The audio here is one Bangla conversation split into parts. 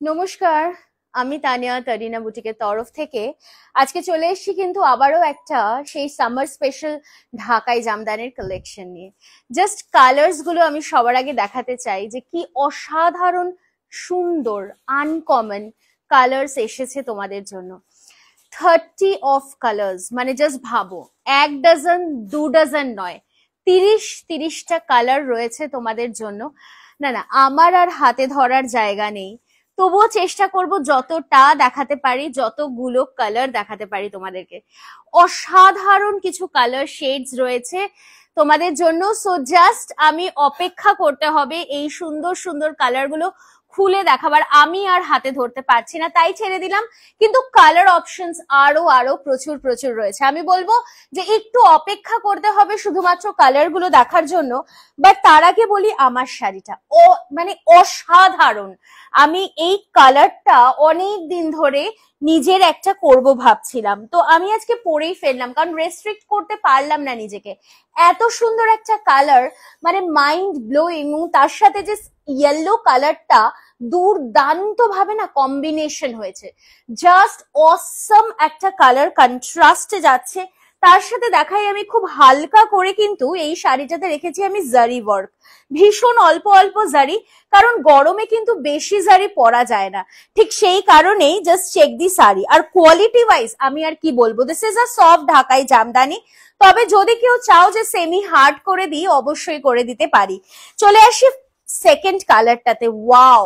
নমস্কার, আমি তানিয়া তারিনা বুটিকের তরফ থেকে আজকে চলে এসেছি কিন্তু আবারও একটা সেই সামার স্পেশাল ঢাকাই জামদানির কালেকশন নিয়ে। জাস্ট কালার্স গুলো আমি সবার আগে দেখাতে চাই যে কি অসাধারণ সুন্দর আনকমন কালার্স এসেছে তোমাদের জন্য। 30 অফ কালার্স, মানে জাস্ট ভাবো, 1 ডজন 2 ডজন নয়, 30টা কালার রয়েছে তোমাদের জন্য। না না, আমার আর হাতে ধরার জায়গা নেই, তবুও চেষ্টা করব যতটা দেখাতে পারি, যতগুলো কালার দেখাতে পারি তোমাদেরকে। অসাধারণ কিছু কালার শেডস রয়েছে তোমাদের জন্য। সো জাস্ট আমি অপেক্ষা করতে হবে এই সুন্দর সুন্দর কালার গুলো খুলে দেখাবার। আমি আর হাতে ধরতে পারছি না, তাই ছেড়ে দিলাম। কিন্তু কালার অপশনস আরো প্রচুর প্রচুর রয়েছে। আমি বলবো যে একটু অপেক্ষা করতে হবে শুধুমাত্র কালার গুলো দেখার জন্য। বাট তার আগে বলি, আমার শাড়িটা মানে অসাধারণ। আমি এই কালারটা অনেক দিন ধরে নিজের একটা করব ভাবছিলাম, তো আমি আজকে পরেই ফেললাম, কারণ রেস্ট্রিক্ট করতে পারলাম না নিজেকে। এত সুন্দর একটা কালার, মানে মাইন্ড ব্লোয়িং। তার সাথে যে ইয়েলো কালারটা দুর্দান্ত ভাবে না কম্বিনেশন হয়েছে, জাস্ট অসম একটা কালার কন্ট্রাস্টে যাচ্ছে। তার সাথে দেখাই আমি খুব হালকা করে কিন্তু এই শাড়িটাতে রেখেছি আমি জারি ওয়ার্ক, ভীষণ অল্প অল্প জারি, কারণ গরমে কিন্তু বেশি জারি পরা যায় না। ঠিক সেই কারণেই জাস্ট চেক দি শাড়ি। আর কোয়ালিটি ওয়াইজ আমি আর কি বলবো, দিস ইজ আ সফট ঢাকাই জামদানি। তবে যদি কেউ চাও যে সেমি হার্ড করে দিই, অবশ্যই করে দিতে পারি। চলে আসি সেকেন্ড কালারটাতে। ওয়াও,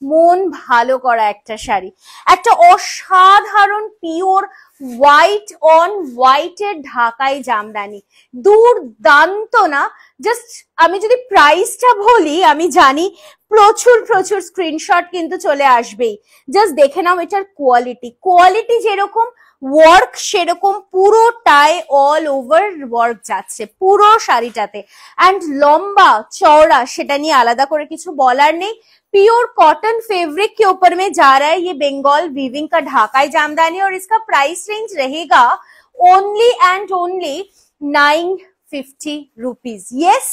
মন ভালো করা একটা শাড়ি, একটা অসাধারণ পিওর হোয়াইট অন হোয়াইটের ঢাকাই জামদানি, দুর্দান্ত না? জাস্ট আমি যদি প্রাইসটা বলি, আমি জানি প্রচুর প্রচুর স্ক্রিনশট কিন্তু চলে আসবেই। জাস্ট দেখে নাও এটার কোয়ালিটি যেরকম, ওয়ার্ক সেরকম, পুরোটাই অল ওভার ওয়ার্ক যাচ্ছে পুরো শাড়িটাতে। অ্যান্ড লম্বা চওড়া সেটা নিয়ে আলাদা করে কিছু বলার নেই। प्योर कॉटन फैब्रिक के ऊपर में जा रहा है ये बंगाल वीविंग का ढाकाई जामदानी, और इसका प्राइस रेंज रहेगा only and only 950 rupees. Yes,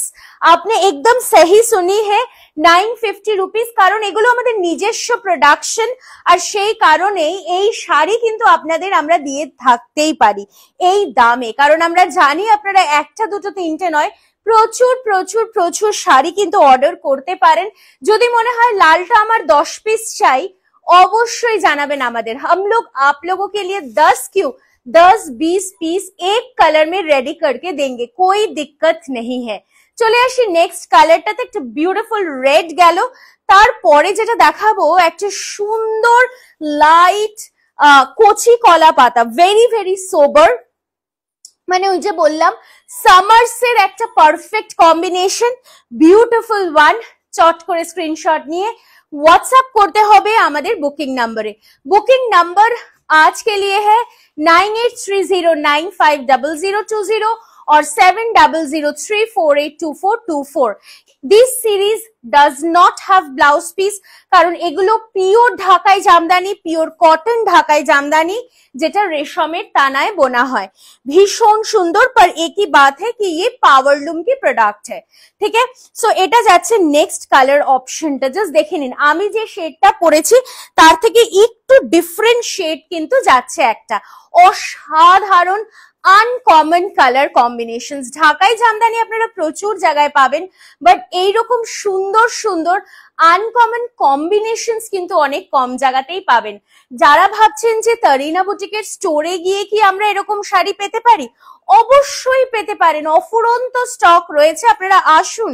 आपने एकदम सही सुनी है, 950 रुपीज। कारण এগুলো আমাদের নিজস্ব প্রোডাকশন, আর সেই কারণেই এই শাড়ি কিন্তু আপনাদের আমরা দিয়ে থাকতেই পারি এই দামে। কারণ আমরা জানি আপনারা একটা দুটো তিনটে নয়, প্রচুর প্রচুর প্রচুর শাড়ি কিন্তু অর্ডার করতে পারেন। যদি মনে হয় লালটা আমার 10 পিস চাই, অবশ্যই জানাবেন আমাদের। हम लोग आप लोगों के लिए 10 क्यों 10-20 पीस एक कलर में रेडी करके देंगे, कोई दिक्कत नहीं है। চলে আসি নেক্সট কালারটাতে। একটা বিউটিফুল রেড গেল, তারপরে যেটা দেখাবো একটা সুন্দর লাইট কচি কলা পাতা, ভেরি ভেরি সোবার। মানে ওই যে বললাম, সামার্সের একটা পারফেক্ট কম্বিনেশন, বিউটিফুল ওয়ান। চট করে স্ক্রিনশট নিয়ে হোয়াটসঅ্যাপ করতে হবে আমাদের বুকিং নাম্বারে। বুকিং নাম্বার आज के लिए है 9830950020 और 7003482424। This series does not have blouse piece, কারণ এগুলো পিওর ঢাকাই জামদানি, পিওর কটন ঢাকাই জামদানি, যেটা রেশমের তানায় বোনা হয়। ভীষণ সুন্দর, पर एक ही बात है कि ये पावरलूम की प्रोडक्ट है, ठीक है। सो এটা যাচ্ছে নেক্সট কালার অপশনটা। জাস্ট দেখে নিন, আমি যে শেডটা পরেছি তার থেকে একটু ডিফারেন্ট শেড কিন্তু যাচ্ছে একটা অসাধারণ আনকমন কালার কম্বিনেশনস। ঢাকাই জামদানি আপনারা প্রচুর জায়গায় পাবেন, বাট এইরকম সুন্দর সুন্দর আনকমন কম্বিনেশনস কিন্তু অনেক কম জায়গাতেই পাবেন। যারা ভাবছেন যে তারিনা বুটিকের স্টোরে গিয়ে কি আমরা এরকম শাড়ি পেতে পারি, অবশ্যই পেতে পারেন, অফুরন্ত স্টক রয়েছে। আপনারা আসুন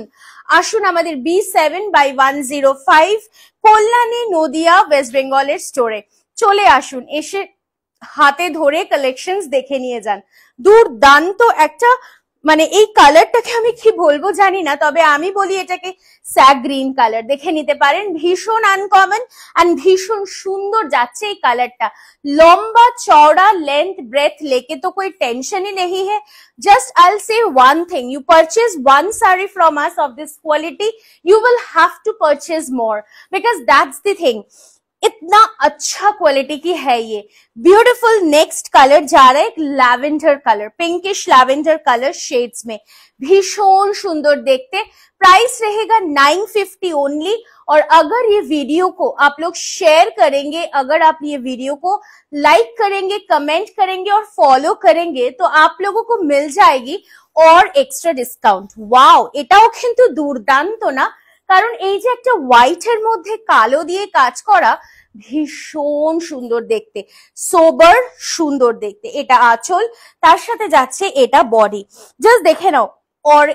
আসুন আমাদের B7/105 কল্যাণী নদিয়া ওয়েস্ট বেঙ্গলের স্টোরে চলে আসুন, এসে হাতে ধরে কালেকশনস দেখে নিয়ে যান। দুর্দান্ত একটা, মানে এই কালারটাকে আমি কি বলবো জানি না, তবে আমি বলি এটাকে স্যাগ গ্রিন কালার। দেখে নিতে পারেন, ভীষণ আনকমন এন্ড ভীষণ সুন্দর যাচ্ছে এই কালারটা। লম্বা চওড়া लेंथ ब्रेथ लेके तो कोई टेंशन ही नहीं है। Just I'll say one thing, you purchase one saree from us of this quality, you will have to purchase more, because that's the thing. इतना अच्छा क्वालिटी की है ये। ब्यूटीफुल नेक्स्ट कलर जा रहा है एक lavender colour, pinkish lavender colour shades में, भीषण सुंदर देखते। प्राइस रहेगा 950 ओनली। और अगर ये वीडियो को आप लोग शेयर करेंगे, अगर आप ये वीडियो को लाइक करेंगे, कमेंट करेंगे और फॉलो करेंगे तो आप लोगों को मिल जाएगी और एक्स्ट्रा ডিসকাউন্ট। ওয়াও, এটাও কিন্তু দুর্দান্ত না, কারণ এই যে একটা হোয়াইটের মধ্যে কালো দিয়ে কাজ করা, ভীষণ সুন্দর দেখতে, সোবার সুন্দর দেখতে। এটা আঁচল, তার সাথে যাচ্ছে এটা বডি। জাস্ট দেখে নাও, और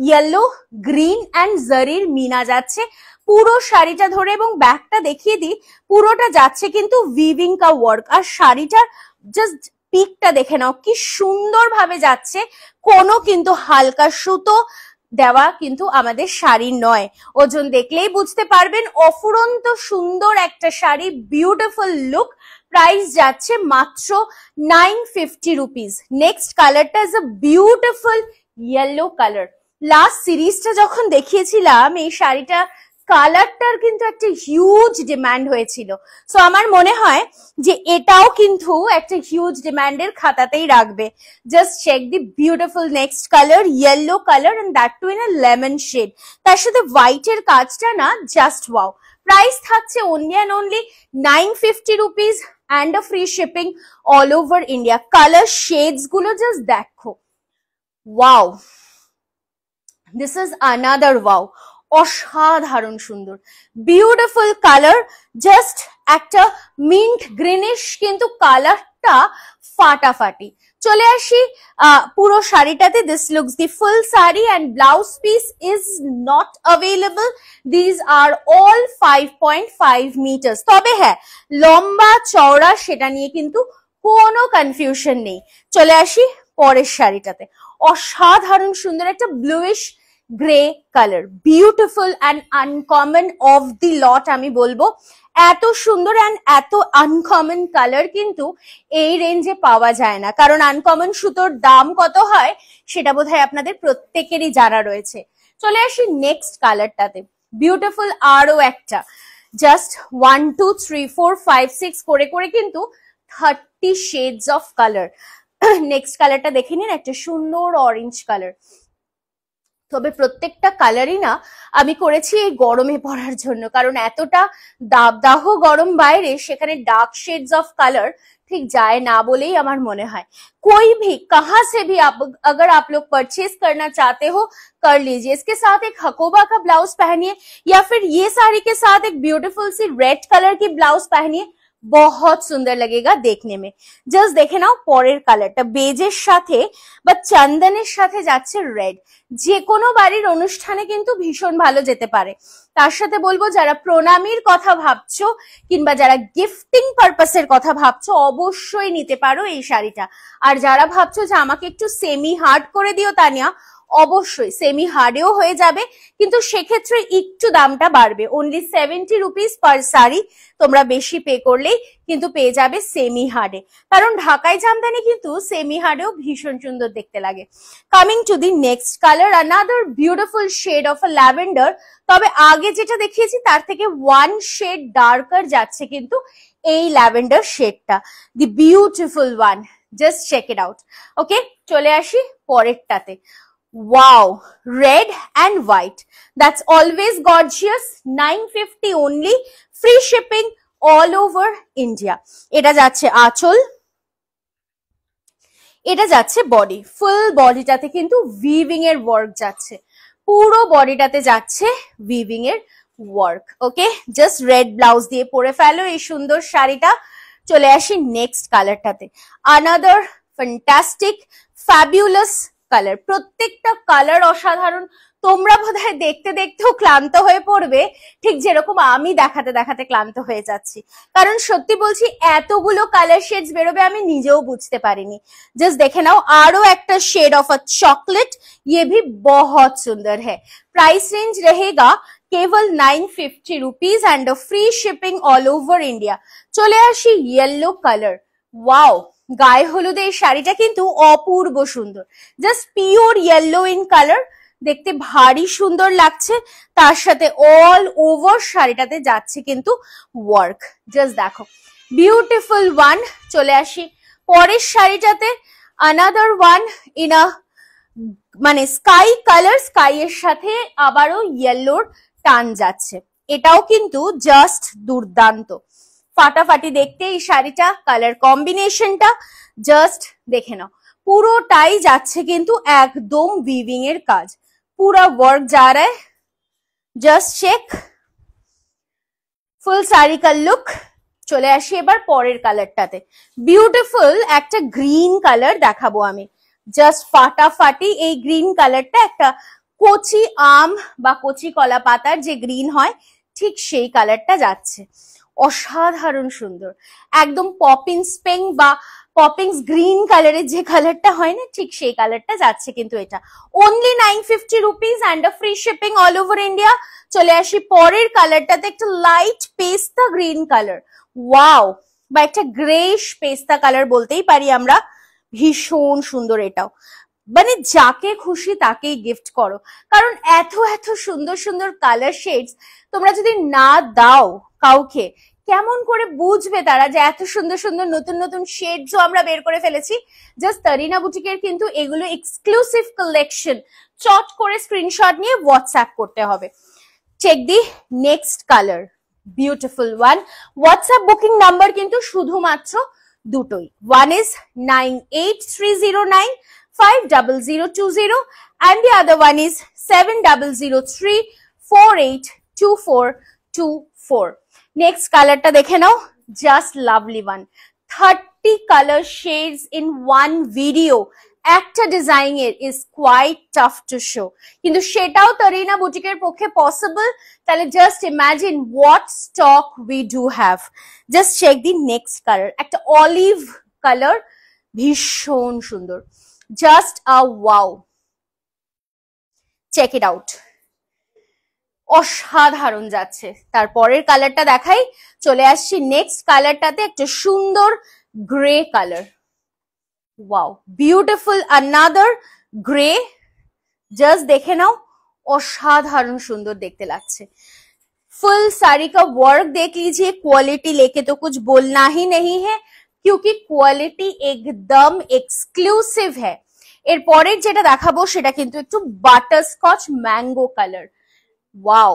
येलो গ্রিন এন্ড জারির মিনা যাচ্ছে পুরো শাড়িটা ধরে, এবং ব্যাকটা দেখিয়ে দিই, পুরোটা যাচ্ছে কিন্তু উইভিং কা ওয়ার্ক। আর শাড়িটার জাস্ট পিকটা দেখে নাও কি সুন্দর ভাবে যাচ্ছে, কোনো কিন্তু হালকা সুতো দেওয়া কিন্তু আমাদের শাড়ি নয়। ওজন দেখলেই বুঝতে পারবেন, অফুরন্ত সুন্দর একটা শাড়ি, বিউটিফুল লুক। প্রাইস যাচ্ছে মাত্র 950 রুপিস। নেক্সট কালারটা is a beautiful yellow colour. Last সিরিজটা যখন দেখিয়েছিলাম এই শাড়িটা, কালারটার কিন্তু একটা হিউজ ডিমান্ড হয়েছিল। সো আমার মনে হয় যে এটাও কিন্তু একটা হিউজ ডিমান্ডের খাতাতেই রাখবে। Just check the beautiful next colour, yellow colour and that too in a lemon shade. তার সাথে হোয়াইটের কাজটা না জাস্ট ওয়াও। প্রাইস থাকছে only and only 950 rupees and a free shipping all over India. Colour shades গুলো জাস্ট দেখো, wow, this is another wow, অসাধারণ সুন্দর বিউটিফুল কালার। জাস্ট একটা মিন্ট গ্রিনিশ, কিন্তু কালারটা ফাটাফাটি। চলে আসি পুরো শাড়িটাতে। This looks the full sari and blouse piece is not available. These are all 5.5 meters. তবে হ্যাঁ, লম্বা চওড়া সেটা নিয়ে কিন্তু কোনো কনফিউশন নেই। চলে আসি পরের শাড়িটাতে। অসাধারণ সুন্দর একটা bluish grey colour, beautiful and uncommon of the lot আমি বলবো। এত সুন্দর অ্যান্ড এত আনকমন কালার কিন্তু এই রেঞ্জে পাওয়া যায় না, কারণ আনকমন সুতোর দাম কত হয় সেটা বোধহয় আপনাদের প্রত্যেকেরই জানা রয়েছে। চলে আসি নেক্সট কালারটাতে। বিউটিফুল আরো একটা, জাস্ট 1 2 3 4 5 6 করে করে কিন্তু 30 শেডস অফ কালার। নেক্সট কালারটা দেখে নিন, একটা সুন্দর অরেঞ্জ কালার। তবে প্রত্যেকটা কালারই না আমি করেছি এই গরমে পরার জন্য, কারণ এতটা দাবদাহ গরম বাইরে, সেখানে ডার্ক शेड्स ऑफ कलर ठीक जाए ना बोलेई हमार मने है। कोई भी कहां से भी आप अगर आप लोग परचेज करना चाहते हो कर लीजिए। इसके साथ एक हकोबा का ब्लाउज पहनिए, या फिर ये साड़ी के साथ एक ब्यूटीफुल सी रेड कलर की ब्लाउज पहनिए, बहुत सुंदर लगेगा देखने में। জাস্ট দেখে নাও পরের কালারটা, বেজের সাথে বা চন্দনের সাথে যাচ্ছে রেড। যে কোনো বাড়ির অনুষ্ঠানে কিন্তু ভীষণ ভালো যেতে পারে। তার সাথে বলবো, যারা প্রণামীর কথা ভাবছো কিংবা যারা গিফটিং পারপাসের কথা ভাবছো, অবশ্যই নিতে পারো এই শাড়িটা। আর যারা ভাবছো যে আমাকে একটু সেমি হার্ড করে দিও তানিয়া, অবশ্যই সেমি হার্ডেও হয়ে যাবে, কিন্তু সেক্ষেত্রে একটু দামটা বাড়বে। অনলি 70 রুপিস পার শাড়ি তোমরা বেশি পে করলেই কিন্তু পেয়ে যাবে সেমি হার্ডে, কারণ ঢাকাই জামদানি কিন্তু সেমি হার্ডেও ভীষণ সুন্দর দেখতে লাগে। Coming to the next colour, another beautiful shade of a lavender. তবে আগে যেটা দেখিয়েছি তার থেকে 1 শেড ডার্কার যাচ্ছে কিন্তু এই ল্যাভেন্ডার শেডটা, the beautiful one. Just check it out. Okay, চলে আসি পরেরটাতে। Wow, red and white. That's always gorgeous. 950 only. Free shipping all over India. এটা যাচ্ছে আঁচল, এটা যাচ্ছে বডি। ফুল বডিটাতে কিন্তু উইভিং এর ওয়ার্ক যাচ্ছে, পুরো বডিটাতে যাচ্ছে উইভিং এর work. Okay, just red blouse দিয়ে পরে ফেলো এই সুন্দর শাড়িটা। চলে আসি নেক্সট কালারটাতে। Another fantastic fabulous colour. প্রত্যেকটা কালার অসাধারণ। তোমরা বোধহয় দেখতে দেখতেও ক্লান্ত হয়ে পড়বে, ঠিক যেরকম আমি দেখাতে দেখাতে ক্লান্ত হয়ে যাচ্ছি, কারণ সত্যি বলছি এতগুলো কালার শেডস বেরোবে আমি নিজেও বুঝতে পারিনি। জাস্ট দেখে নাও, আরো একটা শেড অফ আ চকলেট, ये भी बहुत सुंदर है। प्राइस रेंज रहेगा केवल 950 rupees and free shipping all over India. চলে আসি ইয়েলো কালার। ওয়াও, গায়ে হলুদে এই শাড়িটা কিন্তু অপূর্ব সুন্দর, just pure yellow in colour. দেখতে ভারী সুন্দর লাগছে, তার সাথে অল ওভার শাড়িটাতে যাচ্ছে কিন্তু ওয়ার্ক। জাস্ট দেখো, বিউটিফুল ওয়ান। চলে আসি পরের শাড়িটাতে, আনাদার ওয়ান ইন আ মানে স্কাই কালার, স্কাই এর সাথে আবারও ইয়েলোর টান যাচ্ছে। এটাও কিন্তু জাস্ট দুর্দান্ত, ফাটাফাটি দেখতে এই শাড়িটা, কালার কম্বিনেশনটা জাস্ট দেখে নাও। পুরোটাই যাচ্ছে কিন্তু একদম উইভিং এর কাজ, পুরা ওয়ার্ক যা রা है, জাস্ট চেক ফুল শাড়ি কা লুক। চলে আসি এবার পরের কালারটাতে, বিউটিফুল একটা গ্রিন কালার দেখাবো আমি, জাস্ট ফাটাফাটি। এই গ্রিন কালারটা একটা কচি আম বা কচি কলা পাতার যে গ্রিন হয় ঠিক সেই কালারটা যাচ্ছে, অসাধারণ সুন্দর, একদম পপিংস পিঙ্ক বা পপিংস গ্রিন কালারের যে কালারটা হয় না ঠিক সেই কালারটা যাচ্ছে কিন্তু এটা। Only 950 rupees and a free shipping all over India. চলে আসি পরের কালারটাতে, একটা লাইট পেস্তা গ্রিন কালার, ওয়াও, বা একটা গ্রেশ পেস্তা কালার বলতেই পারি আমরা, ভীষণ সুন্দর এটাও। মানে যাকে খুশি তাকেই গিফট করো, কারণ এত এত সুন্দর সুন্দর কালার শেডস তোমরা যদি না দাও কাউকে, কেমন করে বুঝবে তারা যে এত সুন্দর সুন্দর নতুন নতুন শেডসও আমরা বের করে ফেলেছি। জাস্ট তরিনা বুটিকের কিন্তু এগুলো এক্সক্লুসিভ কালেকশন, চট করে স্ক্রিনশট নিয়ে হোয়াটসঅ্যাপ করতে হবে। Check the next colour, beautiful one. WhatsApp booking number কিন্তু শুধুমাত্র দুটোই, one is 9830950020 and the other one is 7003482424। Next কালারটা দেখে নাও, just lovely one, 30 colour shades in one video একটা ডিজাইন এর is quite tough to show, কিন্তু সেটাও তরিনা বুটিকের পক্ষে পসিবল। তাহলে just imagine what stock we do have. Just check the next colour, একটা অলিভ কালার, ভীষণ সুন্দর, just a wow, check it out, অসাধারণ যাচ্ছে। তারপরের কালারটা দেখাই, চলে আসছি নেক্সট কালারটাতে, একটা সুন্দর grey colour, wow, beautiful another grey, just দেখে নাও, অসাধারণ সুন্দর দেখতে লাগছে। फुल साड़ी का वर्क देख लीजिए, क्वालिटी लेके तो कुछ बोलना ही नहीं है, क्योंकि क्वालिटी एकदम एक्सक्लूसिव है। এরপরের যেটা দেখাবো সেটা কিন্তু একটু butterscotch mango colour, wow,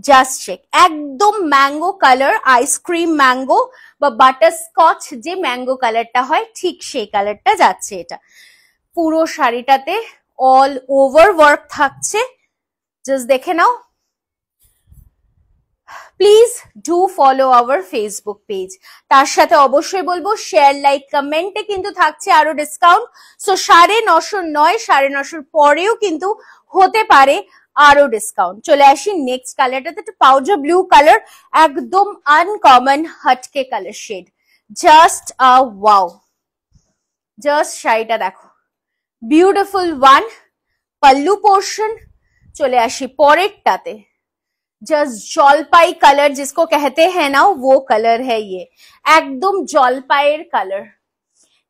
just check, একদম ম্যাঙ্গো কালার, আইসক্রিম ম্যাঙ্গো বা বাটারস্কচ যে ম্যাঙ্গো কালারটা হয় ঠিক সেই কালারটা যাচ্ছে এটা। পুরো শাড়িটাতে অল ওভার ওয়ার্ক থাকছে, জাস্ট দেখে নাও। Please do follow our Facebook page. তার সাথে অবশ্যই বলবো শেয়ার, লাইক, কমেন্টে কিন্তু থাকছে আরো ডিসকাউন্ট। সো 950 নয়, 950 পরেও কিন্তু হতে পারে আরো ডিসকাউন্ট। চলে আসি নেক্সট কালারটাতে, একটা পাউডার ব্লু কালার, একদম আনকমন হটকে colour shade, just a wow, just শাড়িটা দেখো, বিউটিফুল ওয়ান। পাল্লু পোর্শন, চলে আসি পরেরটাতে, जस्ट জলপাই কালার जिसको कहते हैं ना वो कलर है ये, একদম জলপাইয়ের কালার।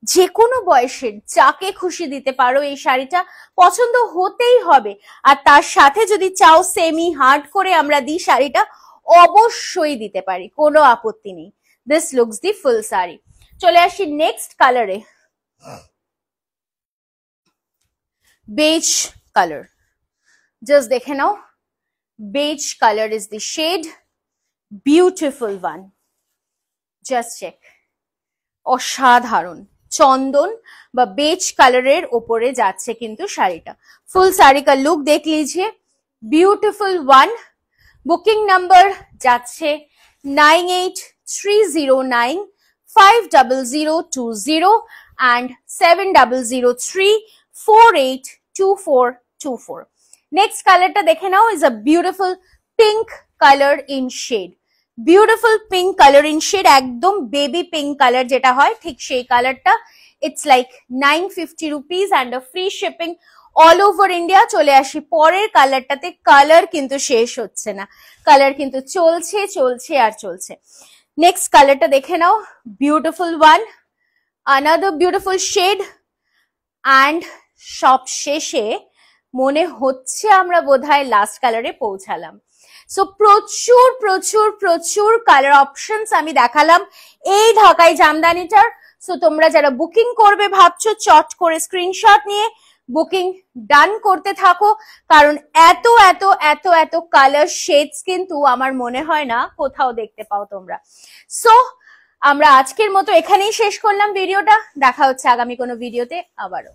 যে কোনো বয়সের যাকে খুশি দিতে পারো, এই শাড়িটা পছন্দ হতেই হবে। আর তার সাথে যদি চাও সেমি হার্ড করে আমরা দিই শাড়িটা, অবশ্যই দিতে পারি, কোনো আপত্তি নেই। This looks the full sari. চলে আসি নেক্সট কালারে, বেজ কালার, জাস্ট দেখে নাও, beige color is the shade, beautiful one, just check, অসাধারণ চন্দন বা বেজ কালারের ওপরে যাচ্ছে কিন্তু শাড়িটা। ফুল শাড়ি কা লুক দেখ লিজিয়ে, বিউটিফুল ওয়ান। বুকিং নাম্বার যাচ্ছে 9830950020 and 7003482424। নেক্সট কালারটা দেখে নাও, is a beautiful pink colour in shade, beautiful pink colour in shade, একদম বেবি পিঙ্ক কালার যেটা হয় ঠিক সেই কালারটা। It's like 950 rupees and a free shipping all over India. চলে আসি পরের কালারটাতে, কালার কিন্তু শেষ হচ্ছে না, কালার কিন্তু চলছে চলছে আর চলছে। নেক্সট কালারটা দেখে নাও, beautiful one, another beautiful shade. And সব শেষে মনে হচ্ছে আমরা বোধহয় লাস্ট কালারে পৌঁছালাম। সো প্রচুর প্রচুর প্রচুর কালার অপশনস আমি দেখালাম এই ঢাকাই জামদানিটার। সো তোমরা যারা বুকিং করবে ভাবছো, চট করে স্ক্রিনশট নিয়ে বুকিং ডান করতে থাকো, কারণ এত এত এত এত কালার শেডস কিন্তু আমার মনে হয় না কোথাও দেখতে পাও তোমরা। সো আমরা আজকের মতো এখানেই শেষ করলাম ভিডিওটা। দেখা হচ্ছে আগামী কোনো ভিডিওতে আবারও।